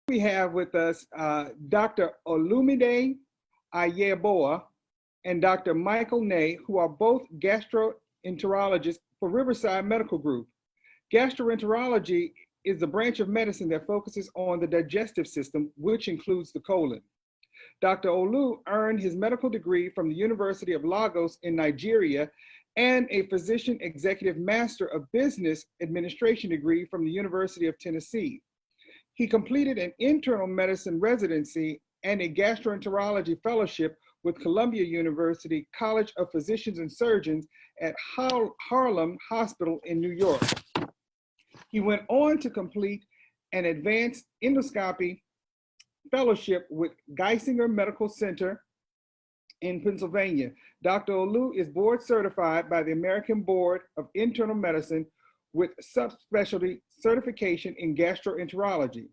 We have with us Dr. Olumide Ajayeoba and Dr. Michael Ney, who are both gastroenterologists for Riverside Medical Group. Gastroenterology is the branch of medicine that focuses on the digestive system, which includes the colon. Dr. Olu earned his medical degree from the University of Lagos in Nigeria and a physician executive master of business administration degree from the University of Tennessee. He completed an internal medicine residency and a gastroenterology fellowship with Columbia University College of Physicians and Surgeons at Harlem Hospital in New York. He went on to complete an advanced endoscopy fellowship with Geisinger Medical Center in Pennsylvania. Dr. Olu is board certified by the American Board of Internal Medicine with subspecialty certification in gastroenterology.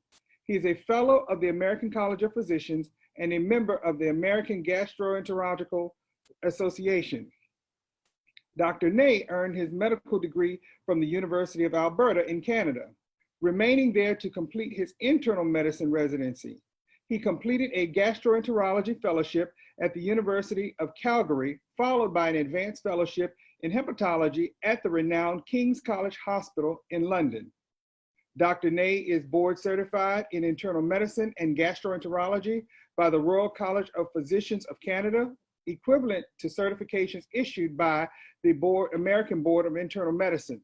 He is a fellow of the American College of Physicians and a member of the American Gastroenterological Association. Dr. Ney earned his medical degree from the University of Alberta in Canada, remaining there to complete his internal medicine residency. He completed a gastroenterology fellowship at the University of Calgary, followed by an advanced fellowship in hepatology at the renowned King's College Hospital in London. Dr. Ney is board certified in internal medicine and gastroenterology by the Royal College of Physicians of Canada, equivalent to certifications issued by the American Board of Internal Medicine.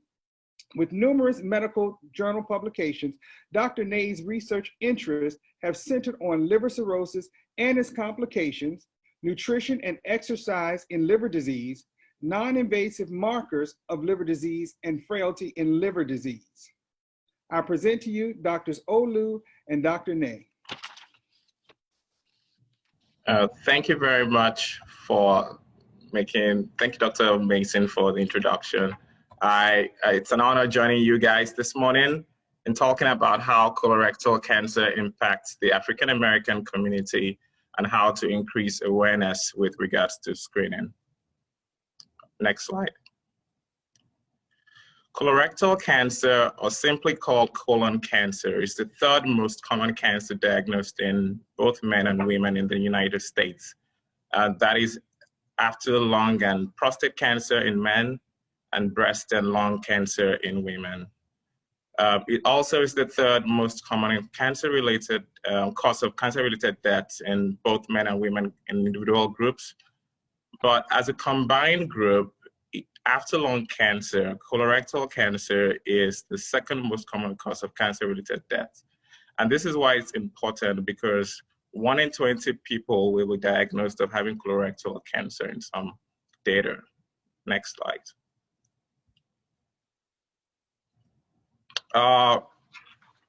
With numerous medical journal publications, Dr. Ney's research interests have centered on liver cirrhosis and its complications, nutrition and exercise in liver disease, non-invasive markers of liver disease, and frailty in liver disease. I present to you Drs. Olu and Dr. Ney. Thank you very much for thank you, Dr. Mason, for the introduction. It's an honor joining you guys this morning and talking about how colorectal cancer impacts the African American community and how to increase awareness with regards to screening. Next slide. Colorectal cancer, or simply called colon cancer, is the third most common cancer diagnosed in both men and women in the United States. That is after lung and prostate cancer in men and breast and lung cancer in women. It also is the third most common cancer-related cause of cancer-related deaths in both men and women in individual groups. But as a combined group, after lung cancer, colorectal cancer is the second most common cause of cancer-related deaths. And this is why it's important, because 1 in 20 people will be diagnosed of having colorectal cancer in some data. Next slide.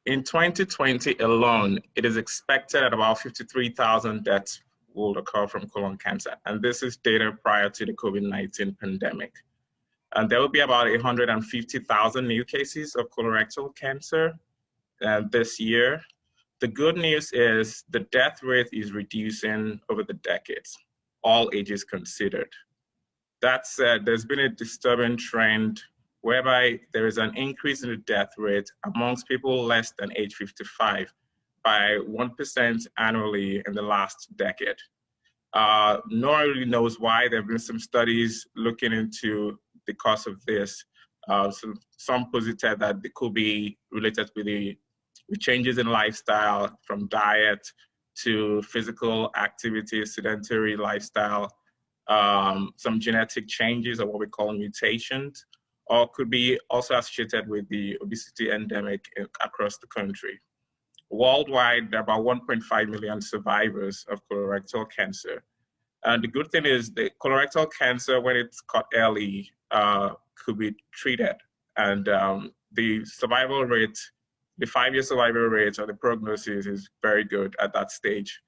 In 2020 alone, it is expected that about 53,000 deaths will occur from colon cancer. And this is data prior to the COVID-19 pandemic. And there will be about 150,000 new cases of colorectal cancer this year. The good news is the death rate is reducing over the decades, all ages considered. That said, there's been a disturbing trend whereby there is an increase in the death rate amongst people less than age 55 by 1% annually in the last decade. No one really knows why. There have been some studies looking into the cause of this. So some posited that it could be related with the changes in lifestyle, from diet to physical activity, sedentary lifestyle, some genetic changes or what we call mutations, or could be also associated with the obesity endemic across the country. Worldwide, there are about 1.5 million survivors of colorectal cancer. And the good thing is the colorectal cancer, when it's caught early, could be treated. And the survival rate, the 5-year survival rate or the prognosis is very good at that stage.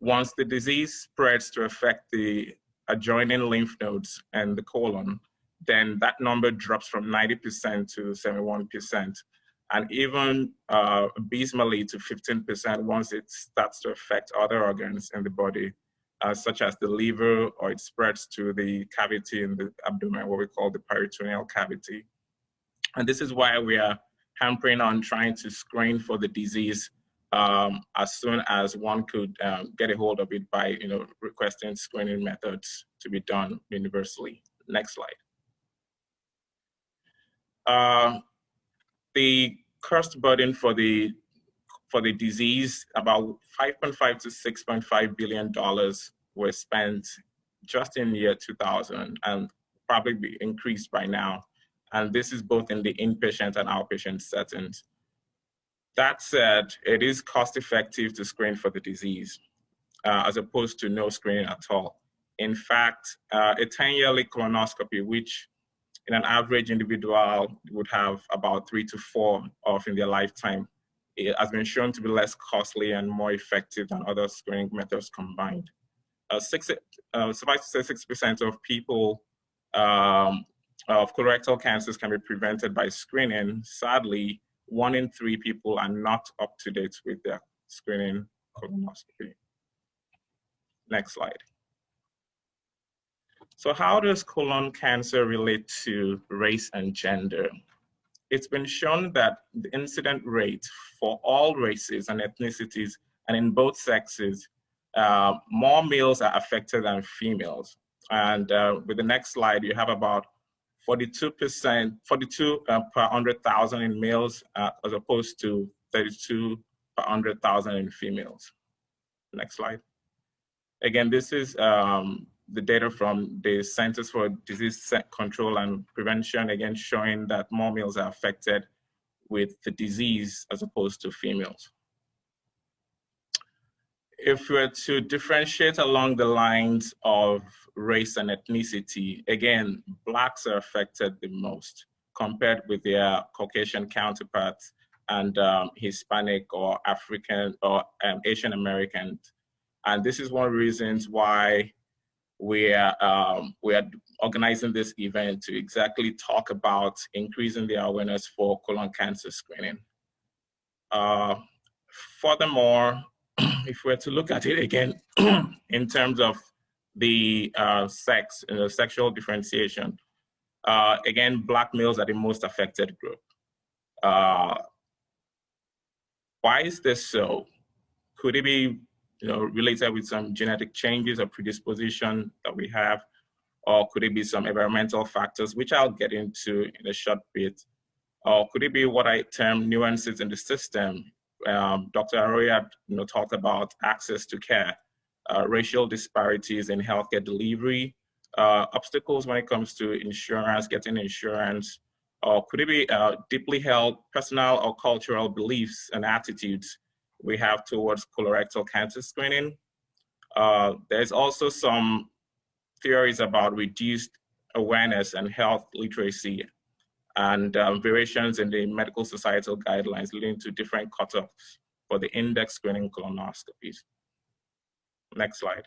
Once the disease spreads to affect the adjoining lymph nodes and the colon, then that number drops from 90% to 71%. And even abysmally to 15% once it starts to affect other organs in the body, such as the liver, or it spreads to the cavity in the abdomen, what we call the peritoneal cavity. And this is why we are hampering on trying to screen for the disease as soon as one could get a hold of it by requesting screening methods to be done universally. Next slide. The cost burden for the disease, about $5.5 to $6.5 billion were spent just in the year 2000, and probably be increased by now. And this is both in the inpatient and outpatient settings. That said, it is cost effective to screen for the disease, as opposed to no screening at all. In fact, a 10-yearly colonoscopy, which in an average individual would have about 3 to 4 of in their lifetime, it has been shown to be less costly and more effective than other screening methods combined. Suffice to say, 6% of people of colorectal cancers can be prevented by screening. Sadly, 1 in 3 people are not up to date with their screening colonoscopy. Next slide. So how does colon cancer relate to race and gender? It's been shown that the incident rate for all races and ethnicities and in both sexes, more males are affected than females. And with the next slide, you have about 42 per 100,000 in males, as opposed to 32 per 100,000 in females. Next slide. Again, this is the data from the Centers for Disease Control and Prevention, again showing that more males are affected with the disease as opposed to females. If we were to differentiate along the lines of race and ethnicity, again, Blacks are affected the most compared with their Caucasian counterparts and Hispanic or African or Asian Americans. And this is one of the reasons why we are organizing this event to exactly talk about increasing the awareness for colon cancer screening. Furthermore, if we're to look at it again in terms of the sex, sexual differentiation, again, Black males are the most affected group. Why is this so? Could it be related with some genetic changes or predisposition that we have, or could it be some environmental factors, which I'll get into in a short bit, or could it be what I term nuances in the system? Dr. Aroya talked about access to care, racial disparities in healthcare delivery, obstacles when it comes to insurance, getting insurance, or could it be deeply held personal or cultural beliefs and attitudes we have towards colorectal cancer screening? There's also some theories about reduced awareness and health literacy and variations in the medical societal guidelines leading to different cutoffs for the index screening colonoscopies. Next slide.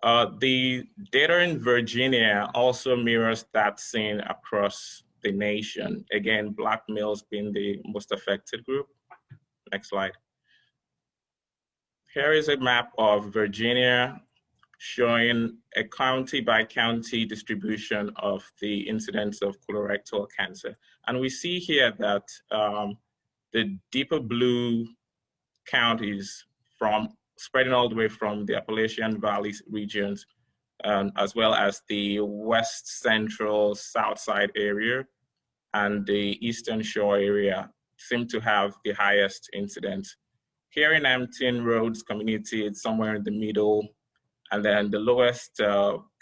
The data in Virginia also mirrors that seen across the nation. Again, Black males being the most affected group. Next slide. Here is a map of Virginia showing a county by county distribution of the incidence of colorectal cancer. And we see here that the deeper blue counties spreading all the way from the Appalachian Valley regions, as well as the West Central South Side area and the Eastern Shore area seem to have the highest incidence. Here in Hampton Roads community, it's somewhere in the middle, and then the lowest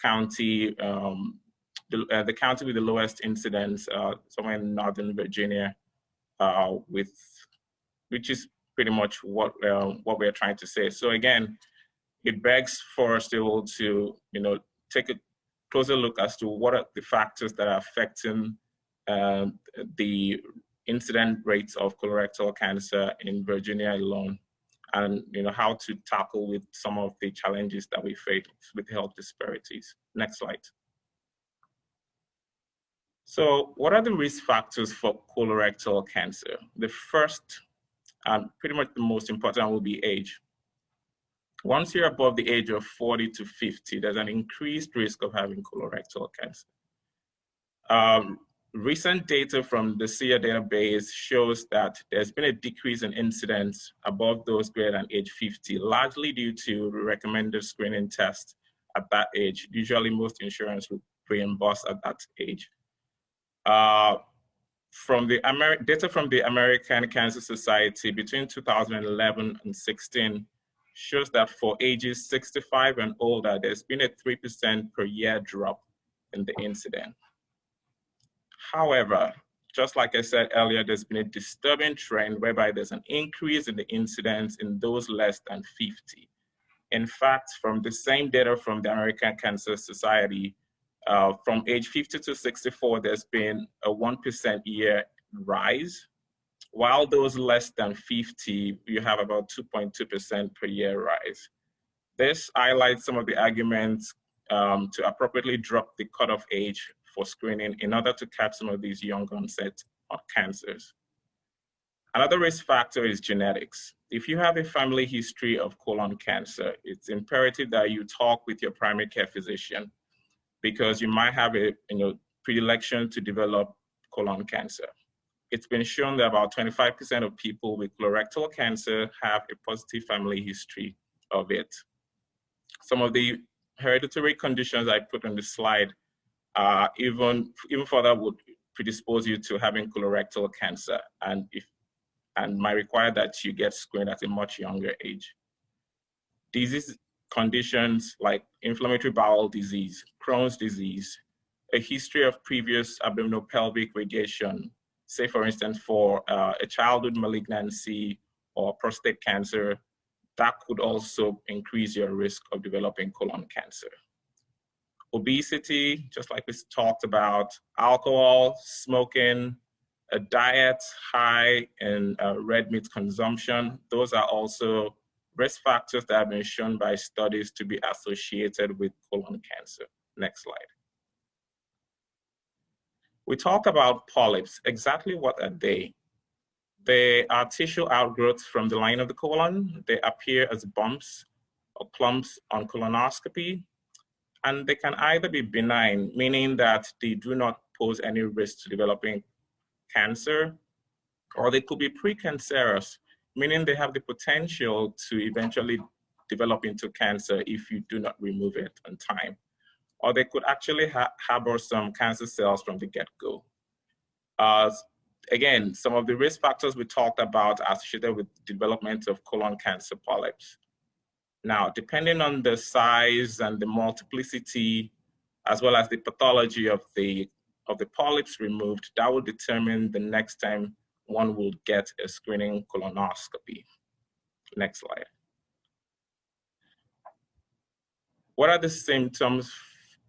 county, the county with the lowest incidence, somewhere in Northern Virginia, which is pretty much what we're trying to say. So again, it begs for us to take a closer look as to what are the factors that are affecting the incident rates of colorectal cancer in Virginia alone, and how to tackle with some of the challenges that we face with health disparities. Next slide. So what are the risk factors for colorectal cancer? The first, and pretty much the most important, will be age. Once you're above the age of 40 to 50, there's an increased risk of having colorectal cancer. Recent data from the SEER database shows that there's been a decrease in incidence above those greater than age 50, largely due to recommended screening tests at that age. Usually most insurance will reimburse at that age. From the data from the American Cancer Society between 2011 and 16 shows that for ages 65 and older, there's been a 3% per year drop in the incidence. However, just like I said earlier, there's been a disturbing trend whereby there's an increase in the incidence in those less than 50. In fact, from the same data from the American Cancer Society, from age 50 to 64, there's been a 1% year rise, while those less than 50, you have about 2.2% per year rise. This highlights some of the arguments to appropriately drop the cutoff age for screening in order to catch some of these young onset of cancers. Another risk factor is genetics. If you have a family history of colon cancer, it's imperative that you talk with your primary care physician because you might have a predilection to develop colon cancer. It's been shown that about 25% of people with colorectal cancer have a positive family history of it. Some of the hereditary conditions I put on the slide even further would predispose you to having colorectal cancer and might require that you get screened at a much younger age. Disease conditions like inflammatory bowel disease, Crohn's disease, a history of previous abdominopelvic radiation, say for instance for a childhood malignancy or prostate cancer, that could also increase your risk of developing colon cancer. Obesity, just like we talked about, alcohol, smoking, a diet high in red meat consumption, those are also risk factors that have been shown by studies to be associated with colon cancer. Next slide. We talk about polyps. Exactly what are they? They are tissue outgrowths from the line of the colon. They appear as bumps or clumps on colonoscopy. And they can either be benign, meaning that they do not pose any risk to developing cancer, or they could be precancerous, meaning they have the potential to eventually develop into cancer if you do not remove it on time. Or they could actually harbor some cancer cells from the get-go. Again, some of the risk factors we talked about are associated with development of colon cancer polyps. Now, depending on the size and the multiplicity, as well as the pathology of the polyps removed, that will determine the next time one will get a screening colonoscopy. Next slide. What are the symptoms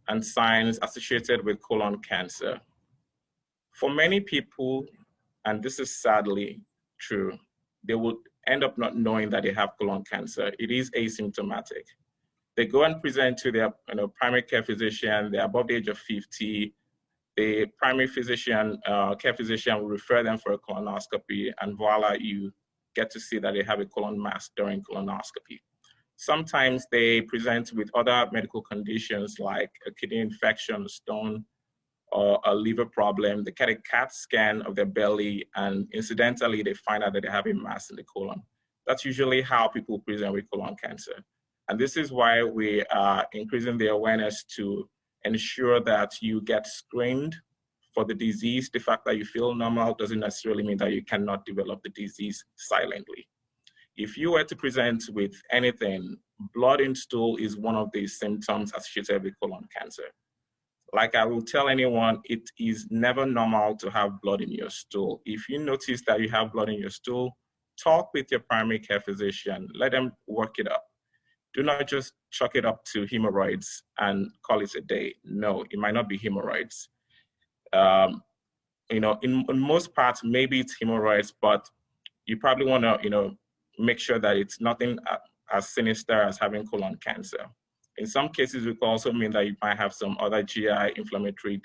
and signs associated with colon cancer? For many people, and this is sadly true, they would end up not knowing that they have colon cancer. It is asymptomatic. They go and present to their primary care physician, they're above the age of 50, the primary physician, care physician will refer them for a colonoscopy, and voila, you get to see that they have a colon mass during colonoscopy. Sometimes they present with other medical conditions like a kidney infection, a stone, or a liver problem. They get a CAT scan of their belly, and incidentally, they find out that they have a mass in the colon. That's usually how people present with colon cancer. And this is why we are increasing the awareness to ensure that you get screened for the disease. The fact that you feel normal doesn't necessarily mean that you cannot develop the disease silently. If you were to present with anything, blood in stool is one of the symptoms associated with colon cancer. Like I will tell anyone, it is never normal to have blood in your stool. If you notice that you have blood in your stool, talk with your primary care physician, let them work it up. Do not just chalk it up to hemorrhoids and call it a day. No, it might not be hemorrhoids. In most parts, maybe it's hemorrhoids, but you probably want to, make sure that it's nothing as sinister as having colon cancer. In some cases, it could also mean that you might have some other GI inflammatory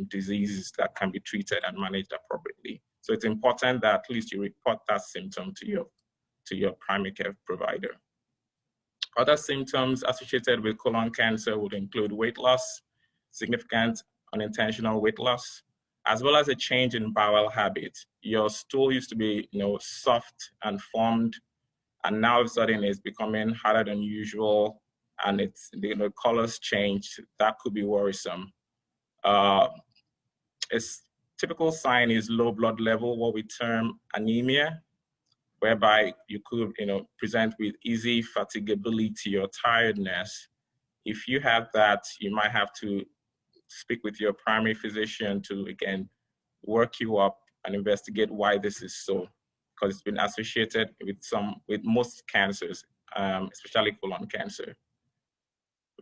diseases that can be treated and managed appropriately. So it's important that at least you report that symptom to your primary care provider. Other symptoms associated with colon cancer would include weight loss, significant unintentional weight loss, as well as a change in bowel habit. Your stool used to be, soft and formed, and now all of a sudden it's becoming harder than usual, and the colors change. That could be worrisome. A typical sign is low blood level, what we term anemia, whereby you could, present with easy fatigability or tiredness. If you have that, you might have to speak with your primary physician to, again, work you up and investigate why this is so, because it's been associated with most cancers, especially colon cancer.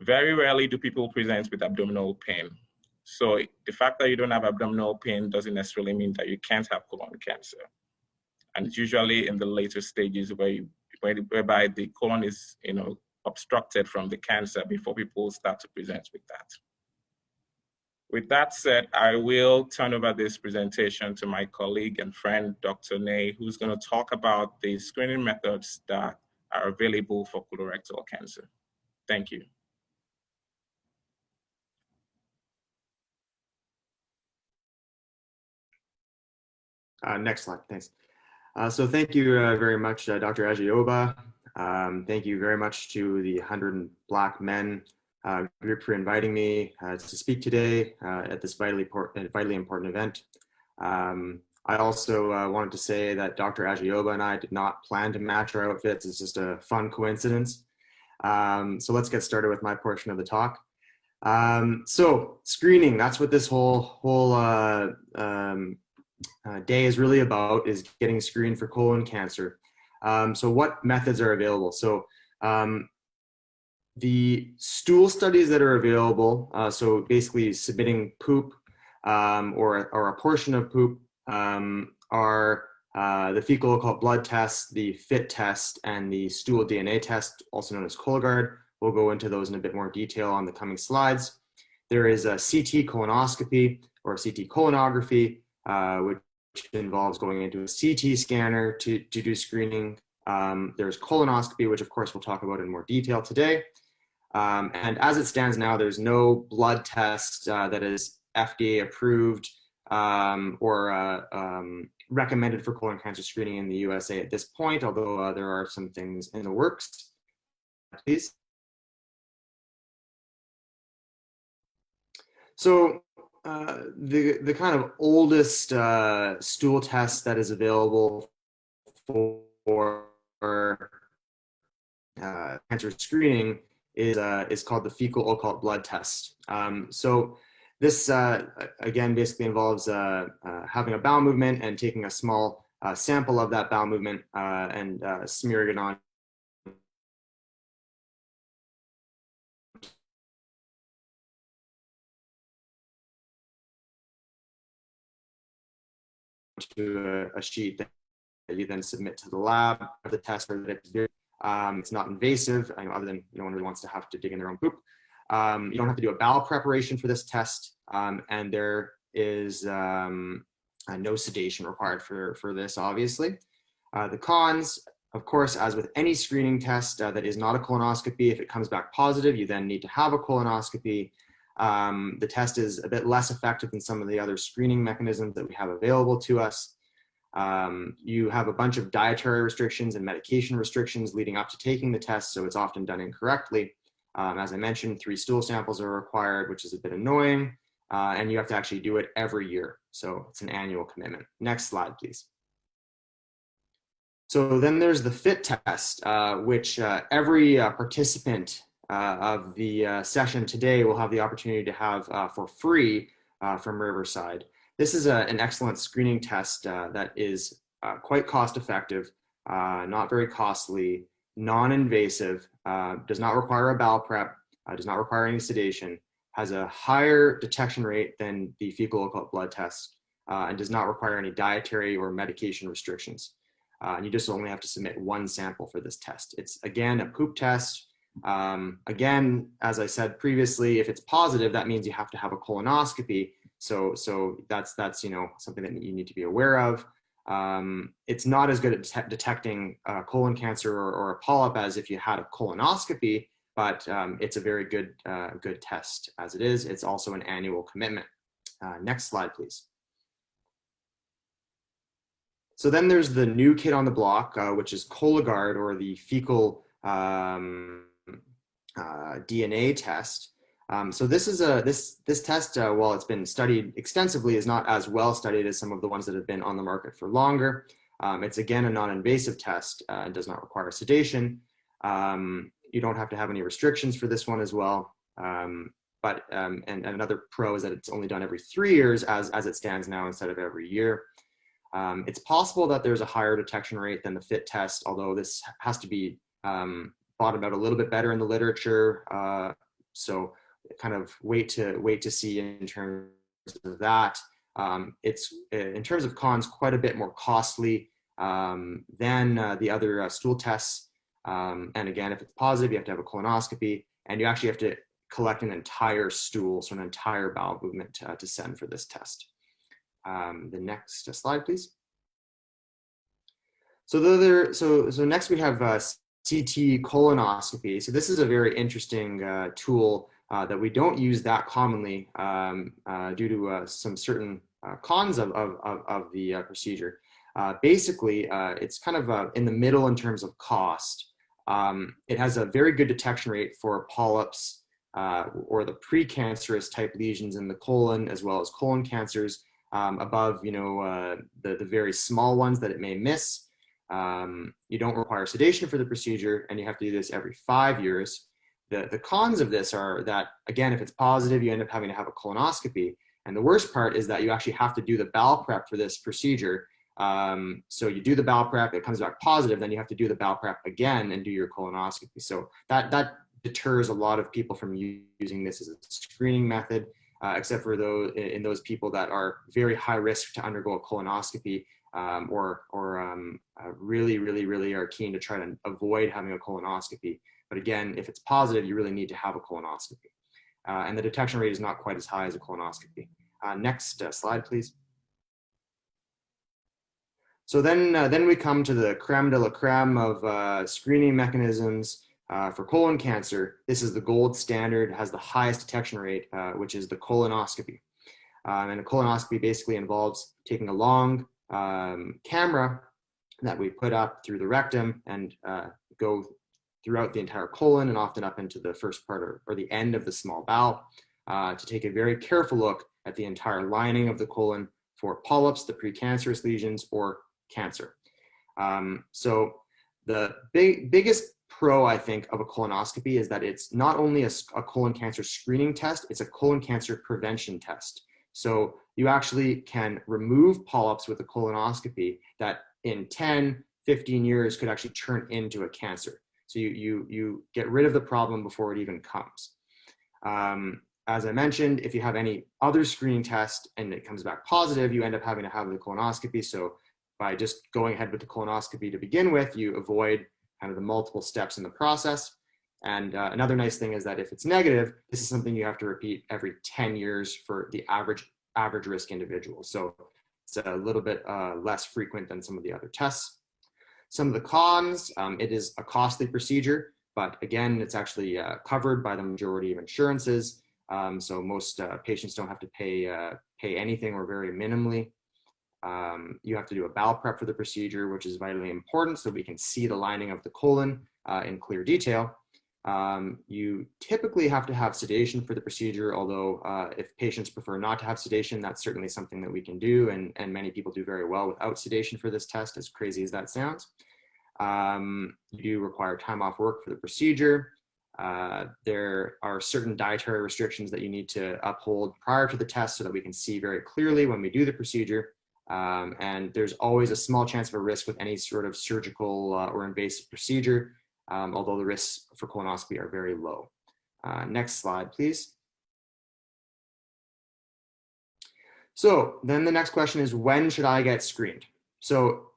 Very rarely do people present with abdominal pain. So the fact that you don't have abdominal pain doesn't necessarily mean that you can't have colon cancer. And it's usually in the later stages whereby the colon is, obstructed from the cancer before people start to present with that. With that said, I will turn over this presentation to my colleague and friend, Dr. Ney, who's going to talk about the screening methods that are available for colorectal cancer. Thank you. Next slide, thanks. So thank you very much, Dr. Ajayeoba. Thank you very much to the 100 Black Men group for inviting me to speak today at this vitally important event. I also wanted to say that Dr. Ajayeoba and I did not plan to match our outfits. It's just a fun coincidence. So let's get started with my portion of the talk. So screening, that's what this whole day is really about, is getting screened for colon cancer. So what methods are available? So the stool studies that are available, so basically submitting poop or a portion of poop, are the fecal occult blood test, the FIT test, and the stool DNA test, also known as Cologuard. We'll go into those in a bit more detail on the coming slides. There is a CT colonoscopy or CT colonography, which involves going into a CT scanner to do screening. There's colonoscopy, which of course we'll talk about in more detail today. And as it stands now, there's no blood test that is FDA approved or recommended for colon cancer screening in the USA at this point, although there are some things in the works. Please. So the kind of oldest stool test that is available for cancer screening is called the fecal occult blood test. So this, again, basically involves having a bowel movement and taking a small sample of that bowel movement and smearing it on to a sheet that you then submit to the lab. The test that it's not invasive, other than no one really wants to have to dig in their own poop. You don't have to do a bowel preparation for this test, and there is no sedation required for this, obviously. The cons, of course, as with any screening test that is not a colonoscopy, if it comes back positive, you then need to have a colonoscopy. The test is a bit less effective than some of the other screening mechanisms that we have available to us. You have a bunch of dietary restrictions and medication restrictions leading up to taking the test, so it's often done incorrectly. As I mentioned, 3 stool samples are required, which is a bit annoying, and you have to actually do it every year, so it's an annual commitment. Next slide, please. So then there's the FIT test, which every participant of the session today will have the opportunity to have for free from Riverside. This is an excellent screening test that is quite cost effective, not very costly, non-invasive, does not require a bowel prep, does not require any sedation, has a higher detection rate than the fecal occult blood test, and does not require any dietary or medication restrictions. And you just only have to submit 1 sample for this test. It's, again, a poop test. Again, as I said previously, if it's positive, that means you have to have a colonoscopy. So that's something that you need to be aware of. It's not as good at detecting colon cancer or a polyp as if you had a colonoscopy, but it's a very good test as it is. It's also an annual commitment. Next slide, please. So then there's the new kid on the block, which is Cologuard, or the fecal DNA test. So this is this test, while it's been studied extensively, is not as well studied as some of the ones that have been on the market for longer. It's again a non-invasive test and does not require sedation. You don't have to have any restrictions for this one as well. And another pro is that it's only done every 3 years as it stands now, instead of every year. It's possible that there's a higher detection rate than the FIT test, although this has to be bottomed out a little bit better in the literature. So kind of wait to see in terms of that. It's in terms of cons quite a bit more costly than the other stool tests. And again, if it's positive, you have to have a colonoscopy, and you actually have to collect an entire stool, so an entire bowel movement to send for this test. The next slide, please. So next we have CT colonoscopy. So this is a very interesting tool that we don't use that commonly due to some certain cons of the procedure. Basically, it's kind of in the middle in terms of cost. It has a very good detection rate for polyps or the precancerous type lesions in the colon, as well as colon cancers above, the very small ones that it may miss. You don't require sedation for the procedure, and you have to do this every 5 years. The cons of this are that, again, if it's positive, you end up having to have a colonoscopy. And the worst part is that you actually have to do the bowel prep for this procedure. So you do the bowel prep, it comes back positive, then you have to do the bowel prep again and do your colonoscopy. So that deters a lot of people from using this as a screening method, except for those people that are very high risk to undergo a colonoscopy, or really are keen to try to avoid having a colonoscopy. But again, if it's positive, you really need to have a colonoscopy. And the detection rate is not quite as high as a colonoscopy. Next slide, please. So then we come to the creme de la creme of screening mechanisms for colon cancer. This is the gold standard, has the highest detection rate, which is the colonoscopy. And a colonoscopy basically involves taking a long camera that we put up through the rectum and go throughout the entire colon and often up into the first part or the end of the small bowel to take a very careful look at the entire lining of the colon for polyps, the precancerous lesions, or cancer. So the biggest pro, I think, of a colonoscopy is that it's not only a colon cancer screening test, it's a colon cancer prevention test. So you actually can remove polyps with a colonoscopy that in 10, 15 years could actually turn into a cancer. So you get rid of the problem before it even comes. As I mentioned, if you have any other screening test and it comes back positive, you end up having to have the colonoscopy. So by just going ahead with the colonoscopy to begin with, you avoid kind of the multiple steps in the process. And another nice thing is that if it's negative, this is something you have to repeat every 10 years for the average risk individual. So it's a little bit less frequent than some of the other tests. Some of the cons, it is a costly procedure, but again, it's actually covered by the majority of insurances. So most patients don't have to pay anything or very minimally. You have to do a bowel prep for the procedure, which is vitally important so we can see the lining of the colon in clear detail. You typically have to have sedation for the procedure, although if patients prefer not to have sedation, that's certainly something that we can do, and many people do very well without sedation for this test, as crazy as that sounds. You do require time off work for the procedure. There are certain dietary restrictions that you need to uphold prior to the test so that we can see very clearly when we do the procedure. And there's always a small chance of a risk with any sort of surgical or invasive procedure, although the risks for colonoscopy are very low. Next slide, please. So then the next question is, when should I get screened? So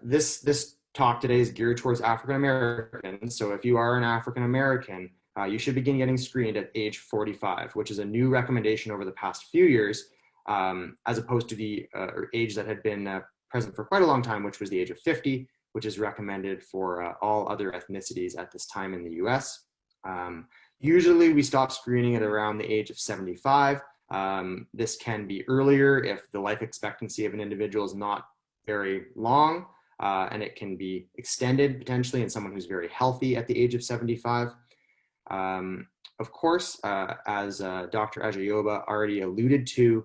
this talk today is geared towards African Americans. So if you are an African American, you should begin getting screened at age 45, which is a new recommendation over the past few years, as opposed to the age that had been present for quite a long time, which was the age of 50, which is recommended for all other ethnicities at this time in the US. Usually we stop screening at around the age of 75. This can be earlier if the life expectancy of an individual is not very long, and it can be extended potentially in someone who's very healthy at the age of 75. Of course, as Dr. Ajayeoba already alluded to,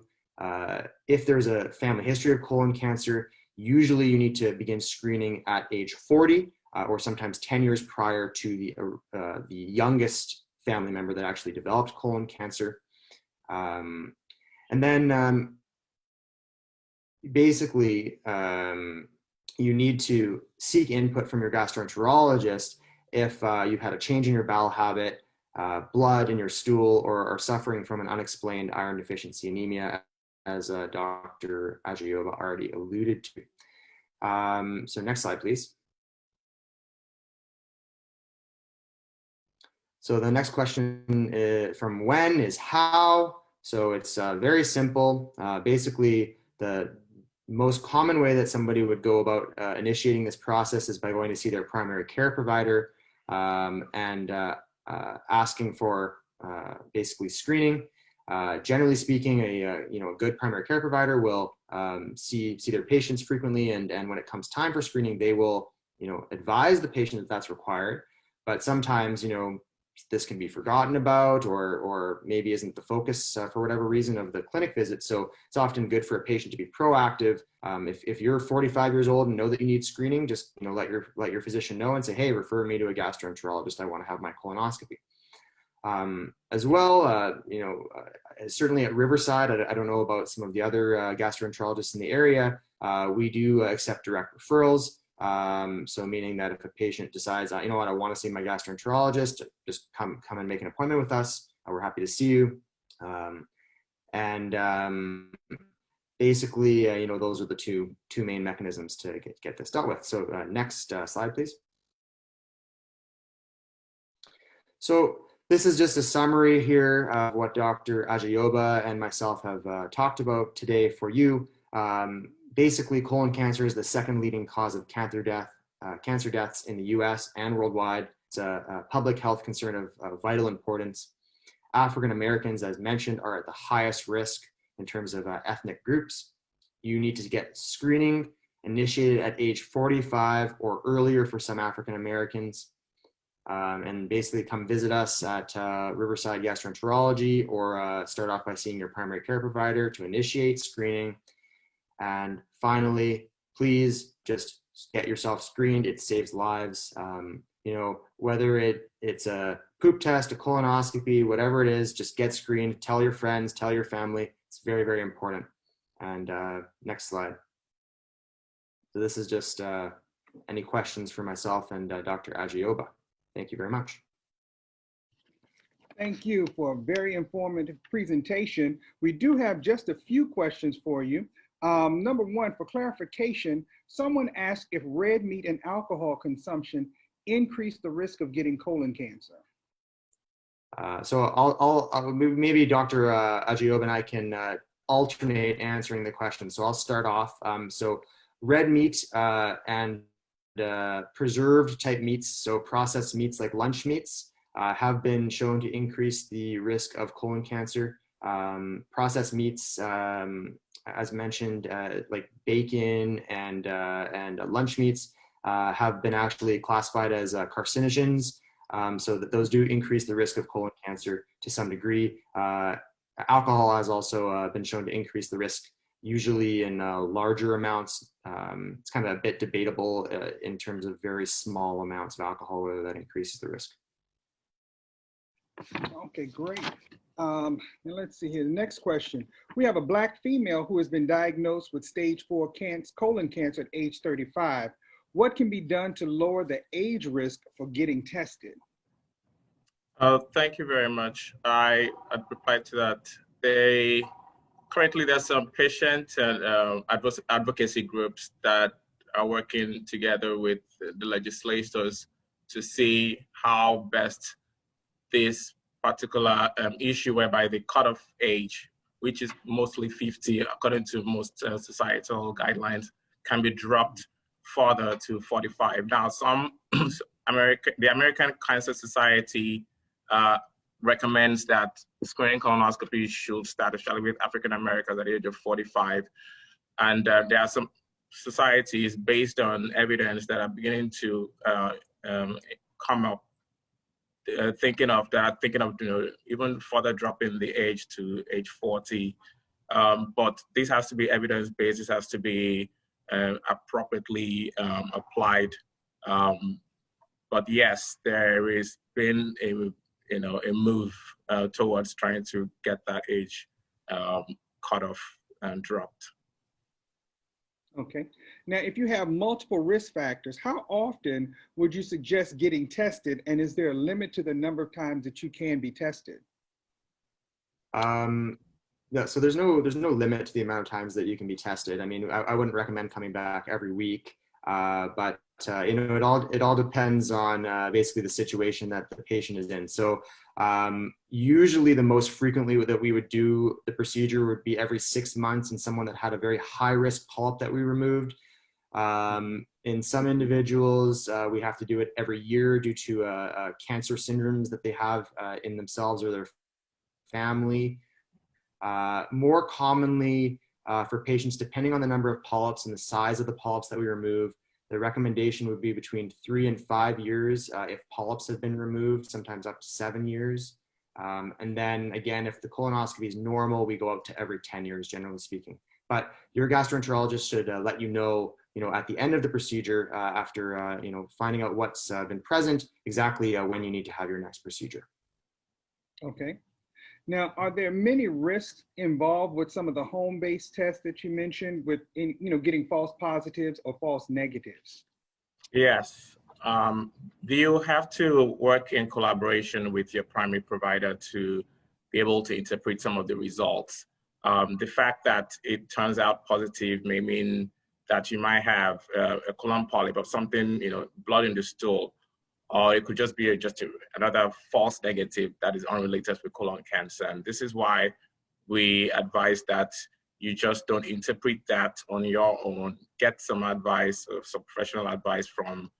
if there's a family history of colon cancer, usually you need to begin screening at age 40 or sometimes 10 years prior to the youngest family member that actually developed colon cancer. And then basically, you need to seek input from your gastroenterologist if you've had a change in your bowel habit, blood in your stool, or are suffering from an unexplained iron deficiency anemia, as Dr. Ajayeoba already alluded to. So next slide, please. So the next question from Wen is how. So it's very simple. Basically, the most common way that somebody would go about initiating this process is by going to see their primary care provider and asking for basically screening. Generally speaking, a good primary care provider will see their patients frequently, and when it comes time for screening, they will advise the patient that that's required. But sometimes this can be forgotten about, or maybe isn't the focus for whatever reason of the clinic visit. So it's often good for a patient to be proactive. If you're 45 years old and know that you need screening, just let your physician know and say, hey, refer me to a gastroenterologist. I want to have my colonoscopy. As well, certainly at Riverside, I don't know about some of the other gastroenterologists in the area. We do accept direct referrals. So meaning that if a patient decides, I want to see my gastroenterologist, just come and make an appointment with us. We're happy to see you. Basically, those are the two main mechanisms to get this dealt with. So next slide, please. So this is just a summary here of what Dr. Ajayeoba and myself have talked about today for you. Basically, colon cancer is the second leading cause of cancer deaths in the US and worldwide. It's a public health concern of vital importance. African Americans, as mentioned, are at the highest risk in terms of ethnic groups. You need to get screening initiated at age 45 or earlier for some African Americans. And basically come visit us at Riverside Gastroenterology, or start off by seeing your primary care provider to initiate screening. And finally, please just get yourself screened. It saves lives. Whether it's a poop test, a colonoscopy, whatever it is, just get screened. Tell your friends, tell your family. It's very, very important. And next slide. So this is just any questions for myself and Dr. Ajayeoba. Thank you very much. Thank you for a very informative presentation. We do have just a few questions for you. Number one, for clarification, someone asked if red meat and alcohol consumption increase the risk of getting colon cancer. So I'll maybe Dr. Ajayeoba and I can alternate answering the question. So I'll start off. So red meat and preserved type meats, so processed meats like lunch meats, have been shown to increase the risk of colon cancer. Processed meats, as mentioned, like bacon and lunch meats, have been actually classified as carcinogens, so that those do increase the risk of colon cancer to some degree. Alcohol has also been shown to increase the risk, usually in larger amounts. It's kind of a bit debatable in terms of very small amounts of alcohol, whether that increases the risk. Okay, great. And let's see here, the next question. We have a Black female who has been diagnosed with stage 4 colon cancer at age 35. What can be done to lower the age risk for getting tested? Thank you very much. I'd reply to that. Currently, there's some patient and advocacy groups that are working together with the legislators to see how best this particular issue, whereby the cutoff age, which is mostly 50, according to most societal guidelines, can be dropped further to 45. Now, the American Cancer Society recommends that screening colonoscopy should start, especially with African Americans, at the age of 45. And there are some societies based on evidence that are beginning to come up, thinking of even further dropping the age to age 40. But this has to be evidence-based. This has to be appropriately applied. But yes, there has been a move towards trying to get that age cut off and dropped. Okay. Now, if you have multiple risk factors, how often would you suggest getting tested? And is there a limit to the number of times that you can be tested? Yeah, so there's no limit to the amount of times that you can be tested. I mean, I wouldn't recommend coming back every week, but it all depends on basically the situation that the patient is in. So usually the most frequently that we would do the procedure would be every 6 months in someone that had a very high risk polyp that we removed. In some individuals, we have to do it every year due to cancer syndromes that they have in themselves or their family. More commonly for patients, depending on the number of polyps and the size of the polyps that we remove, the recommendation would be between 3 and 5 years if polyps have been removed, sometimes up to 7 years. And then again, if the colonoscopy is normal, we go out to every 10 years, generally speaking. But your gastroenterologist should let you know, at the end of the procedure, after finding out what's been present, exactly when you need to have your next procedure. Okay. Now, are there many risks involved with some of the home-based tests that you mentioned with, getting false positives or false negatives? Yes. You have to work in collaboration with your primary provider to be able to interpret some of the results. The fact that it turns out positive may mean that you might have a colon polyp or something, blood in the stool, or it could just be another false negative that is unrelated with colon cancer. And this is why we advise that you just don't interpret that on your own. Get some advice, some professional advice from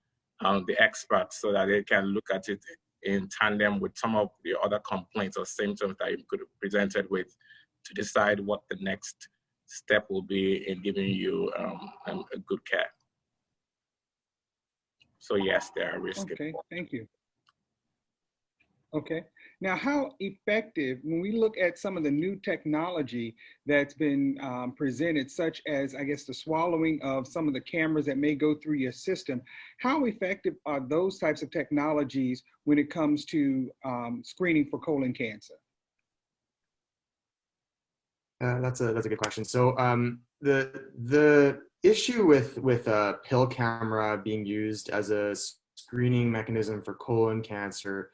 the experts so that they can look at it in tandem with some of the other complaints or symptoms that you could have presented with to decide what the next step will be in giving you a good care. So yes, there are risks. Okay, thank you. Okay, now how effective, when we look at some of the new technology that's been presented, such as, I guess, the swallowing of some of the cameras that may go through your system, how effective are those types of technologies when it comes to screening for colon cancer? That's a good question. So the issue with a pill camera being used as a screening mechanism for colon cancer,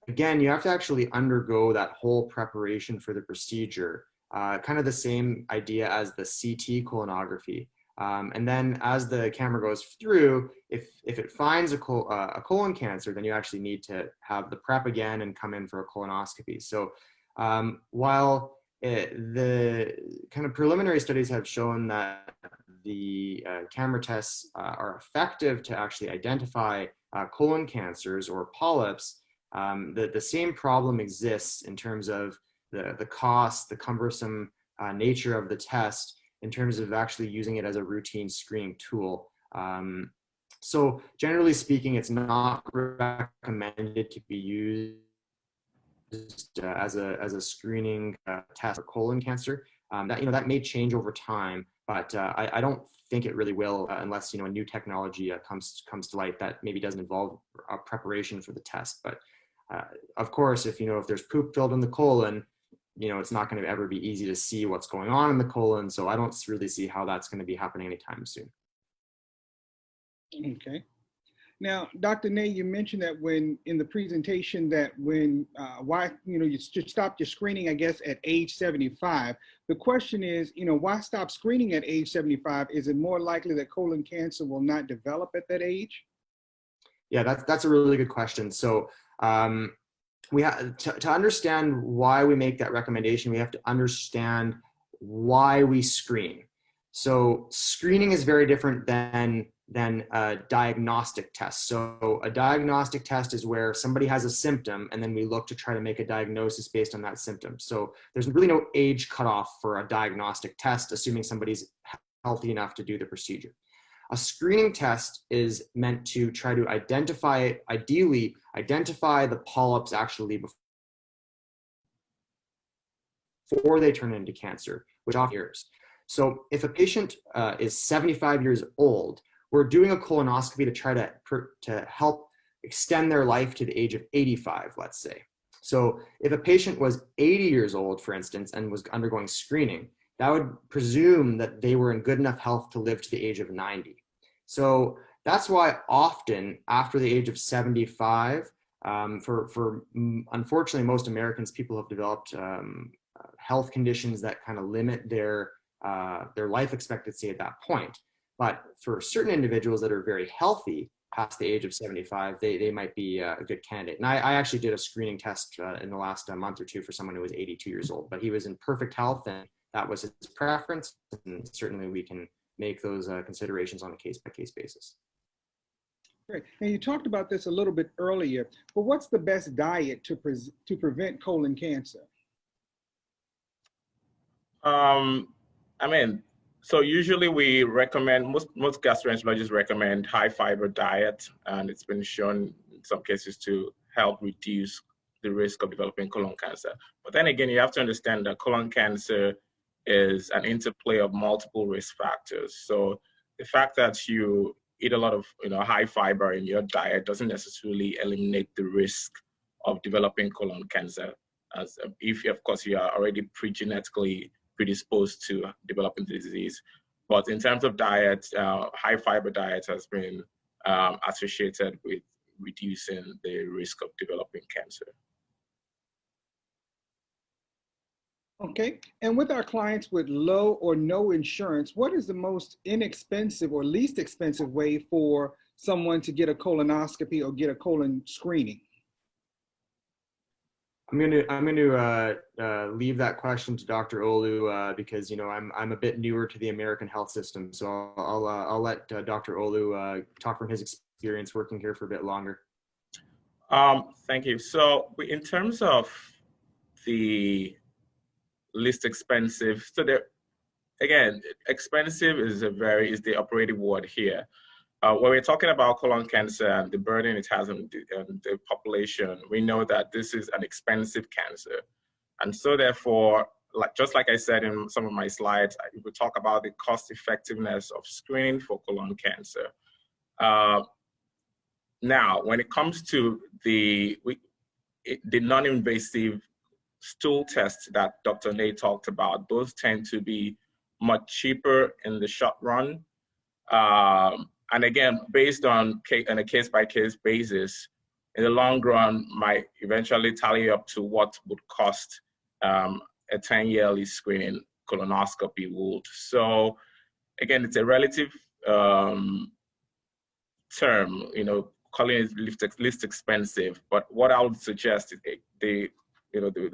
again, you have to actually undergo that whole preparation for the procedure, kind of the same idea as the CT colonography. And then as the camera goes through, if it finds a colon cancer, then you actually need to have the prep again and come in for a colonoscopy. So while the kind of preliminary studies have shown that the camera tests are effective to actually identify colon cancers or polyps, the same problem exists in terms of the cost, the cumbersome nature of the test in terms of actually using it as a routine screening tool. So generally speaking, it's not recommended to be used as a screening test for colon cancer. That may change over time, but I don't think it really will unless a new technology comes to light that maybe doesn't involve preparation for the test. But of course, if there's poop filled in the colon, it's not going to ever be easy to see what's going on in the colon. So I don't really see how that's going to be happening anytime soon. Okay. Now, Dr. Ney, you mentioned that in the presentation that why you stopped your screening, I guess, at age 75. The question is, why stop screening at age 75? Is it more likely that colon cancer will not develop at that age? Yeah, that's a really good question. So we have to understand why we make that recommendation. We have to understand why we screen. So screening is very different than a diagnostic test. So a diagnostic test is where somebody has a symptom and then we look to try to make a diagnosis based on that symptom. So there's really no age cutoff for a diagnostic test, assuming somebody's healthy enough to do the procedure. A screening test is meant to try to ideally identify the polyps actually before they turn into cancer, which often years. So if a patient is 75 years old, we're doing a colonoscopy to try to help extend their life to the age of 85, let's say. So if a patient was 80 years old, for instance, and was undergoing screening, that would presume that they were in good enough health to live to the age of 90. So that's why often after the age of 75, for unfortunately most Americans, people have developed health conditions that kind of limit their life expectancy at that point. But for certain individuals that are very healthy past the age of 75, they might be a good candidate. And I actually did a screening test in the last month or two for someone who was 82 years old, but he was in perfect health and that was his preference. And certainly we can make those considerations on a case-by-case basis. Great. And you talked about this a little bit earlier, but what's the best diet to prevent colon cancer? So usually we recommend, most gastroenterologists recommend high fiber diet, and it's been shown in some cases to help reduce the risk of developing colon cancer. But then again, you have to understand that colon cancer is an interplay of multiple risk factors. So the fact that you eat a lot of high fiber in your diet doesn't necessarily eliminate the risk of developing colon cancer, as if of course you are already pre-genetically predisposed to developing the disease. But in terms of diet, high fiber diet has been associated with reducing the risk of developing cancer. Okay, and with our clients with low or no insurance, what is the most inexpensive or least expensive way for someone to get a colonoscopy or get a colon screening? I'm going to leave that question to Dr. Olu because I'm a bit newer to the American health system, so I'll let Dr. Olu talk from his experience working here for a bit longer. Thank you. So in terms of the least expensive, so there again, expensive is the operative word here. When we're talking about colon cancer and the burden it has on the population, we know that this is an expensive cancer. And so therefore, just like I said in some of my slides, we talk about the cost effectiveness of screening for colon cancer. Now, when it comes to the non-invasive stool tests that Dr. Ney talked about, those tend to be much cheaper in the short run. And again, based on a case-by-case basis, in the long run, might eventually tally up to what would cost a 10-yearly screening colonoscopy would. So again, it's a relative term, calling it least expensive. But what I would suggest is the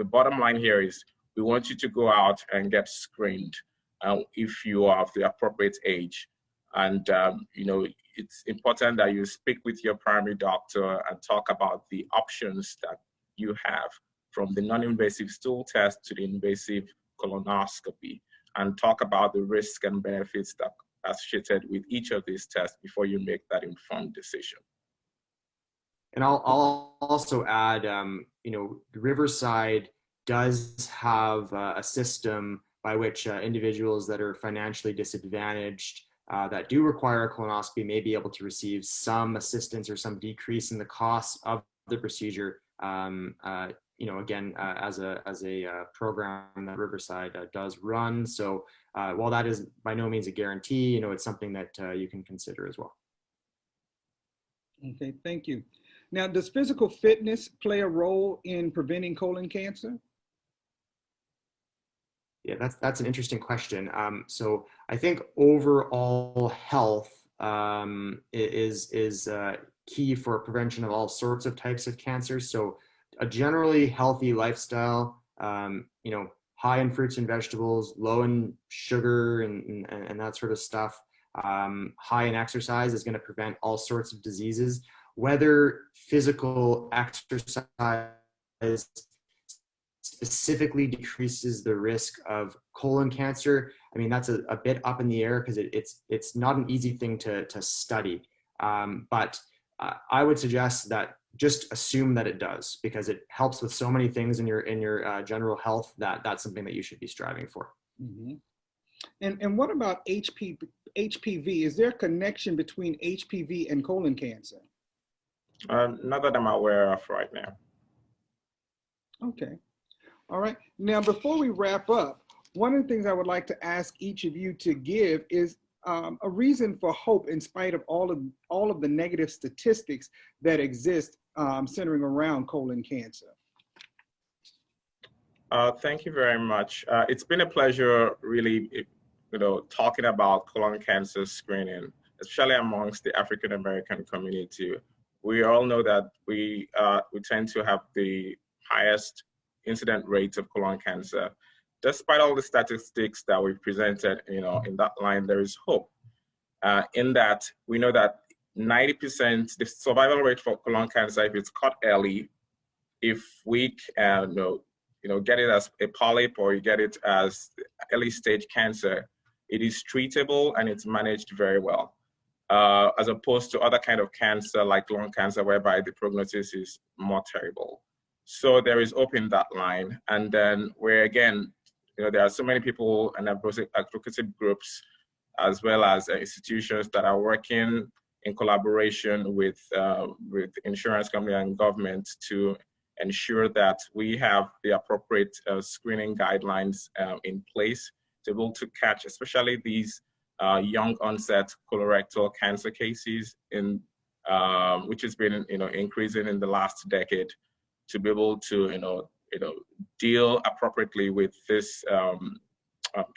bottom line here is we want you to go out and get screened if you are of the appropriate age. And, it's important that you speak with your primary doctor and talk about the options that you have from the non-invasive stool test to the invasive colonoscopy, and talk about the risks and benefits that are associated with each of these tests before you make that informed decision. And I'll also add, Riverside does have a system by which individuals that are financially disadvantaged that do require a colonoscopy may be able to receive some assistance or some decrease in the cost of the procedure. Again, as a program that Riverside does run. So while that is by no means a guarantee, it's something that you can consider as well. Okay, thank you. Now, does physical fitness play a role in preventing colon cancer? Yeah, that's an interesting question. So I think overall health is key for prevention of all sorts of types of cancers. So a generally healthy lifestyle, high in fruits and vegetables, low in sugar and that sort of stuff, high in exercise is going to prevent all sorts of diseases. Whether physical exercise specifically decreases the risk of colon cancer. I mean, that's a bit up in the air because it's not an easy thing to study. But I would suggest that just assume that it does, because it helps with so many things in your general health that that's something that you should be striving for. Mm-hmm. And what about HPV? Is there a connection between HPV and colon cancer? Not that I'm aware of right now. Okay. All right. Now, before we wrap up, one of the things I would like to ask each of you to give is a reason for hope in spite of all of the negative statistics that exist centering around colon cancer. Thank you very much. It's been a pleasure really, talking about colon cancer screening, especially amongst the African American community. We all know that we tend to have the highest incident rates of colon cancer. Despite all the statistics that we've presented, in that line, there is hope. In that, we know that 90%, the survival rate for colon cancer, if it's caught early, if we get it as a polyp or you get it as early stage cancer, it is treatable and it's managed very well. As opposed to other kind of cancer like lung cancer, whereby the prognosis is more terrible. So there is hope in that line. And then where again, there are so many people and advocacy groups, as well as institutions that are working in collaboration with insurance company and government to ensure that we have the appropriate screening guidelines in place to be able to catch, especially these young onset colorectal cancer cases, which has been increasing in the last decade, to be able to deal appropriately with these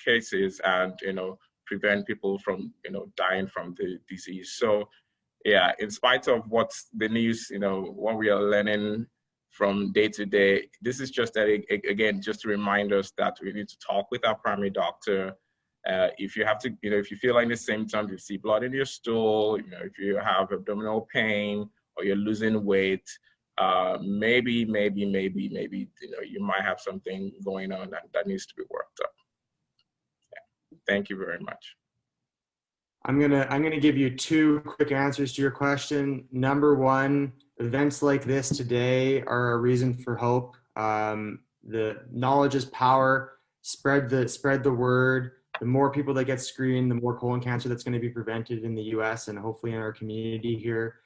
cases and prevent people from dying from the disease. So yeah, in spite of what the news what we are learning from day to day, this is just again just to remind us that we need to talk with our primary doctor. If you have to, if you feel any symptoms, you see blood in your stool, if you have abdominal pain or you're losing weight, maybe you might have something going on that needs to be worked up. Yeah. Thank you very much. I'm gonna give you two quick answers to your question. Number one, events like this today are a reason for hope. The knowledge is power. Spread the word. The more people that get screened, the more colon cancer that's going to be prevented in the U.S. and hopefully in our community here.